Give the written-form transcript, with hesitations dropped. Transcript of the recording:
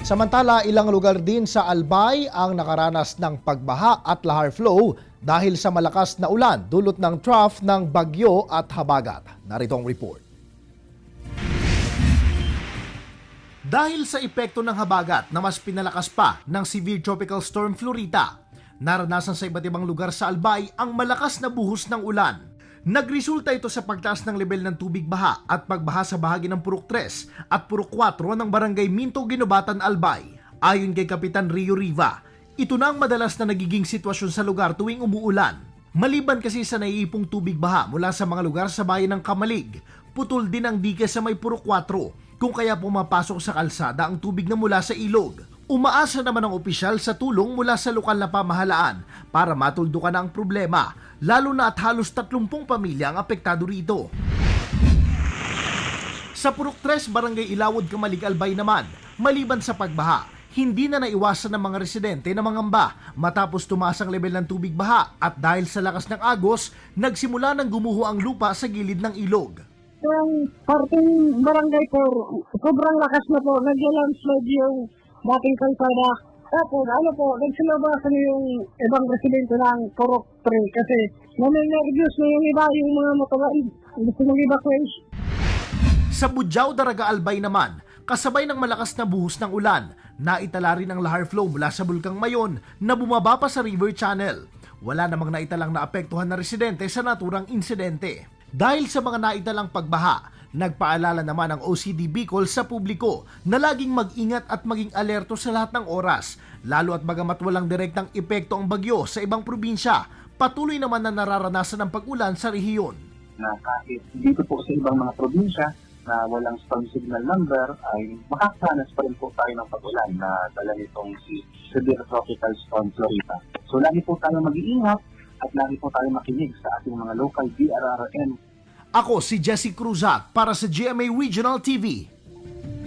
Samantala, ilang lugar din sa Albay ang nakaranas ng pagbaha at lahar flow dahil sa malakas na ulan dulot ng trough ng bagyo at habagat. Narito ang report. Dahil sa epekto ng habagat na mas pinalakas pa ng severe tropical storm Florita, naranasan sa iba't ibang lugar sa Albay ang malakas na buhos ng ulan. Nagresulta ito sa pagtaas ng level ng tubig baha at pagbaha sa bahagi ng Purok 3 at Purok 4 ng Barangay Minto, Ginubatan, Albay. Ayon kay Kapitan Rio Riva, ito na ang madalas na nagiging sitwasyon sa lugar tuwing umuulan. Maliban kasi sa naiipong tubig baha mula sa mga lugar sa bayan ng Kamalig, putol din ang dike sa may Purok 4, kung kaya pumapasok sa kalsada ang tubig na mula sa ilog. Umaasa naman ang opisyal sa tulong mula sa lokal na pamahalaan para matuldukan ang problema, lalo na at halos 30 pamilya ang apektado rito. Sa Purok 3, Barangay Ilawod, Kamalig, Albay naman, maliban sa pagbaha, hindi na naiwasan ng mga residente na mangamba matapos tumaas ang level ng tubig baha at dahil sa lakas ng agos, nagsimula ng gumuho ang lupa sa gilid ng ilog. Yung parting barangay po, sobrang lakas na po, nag-landslide yung dating kalsada. Tapos nagsilabasan yung ibang residente ng Purok 3 kasi nami-nervyos na yung iba, yung mga motoraid. Gusto ng evacuation. Sa Budyao, Daraga, Albay naman, kasabay ng malakas na buhos ng ulan, naitala rin ang lahar flow mula sa Bulkang Mayon na bumaba pa sa River Channel. Wala namang naitalang naapektuhan na residente sa naturang insidente. Dahil sa mga naitalang pagbaha, nagpaalala naman ang OCD Bicol sa publiko na laging mag-ingat at maging alerto sa lahat ng oras, lalo at bagamat walang direktang epekto ang bagyo sa ibang probinsya, patuloy naman na nararanasan ng pag-ulan sa rehiyon. Na kahit dito po sa ibang mga probinsya na walang storm signal number ay makakaranas pa rin po tayo ng pag-ulan na dala nitong si Severe Tropical Storm Florita. So lagi po tayo mag-iingat at lagi po tayo makinig sa ating mga local DRRN. Ako si Jesse Cruzat para sa GMA Regional TV.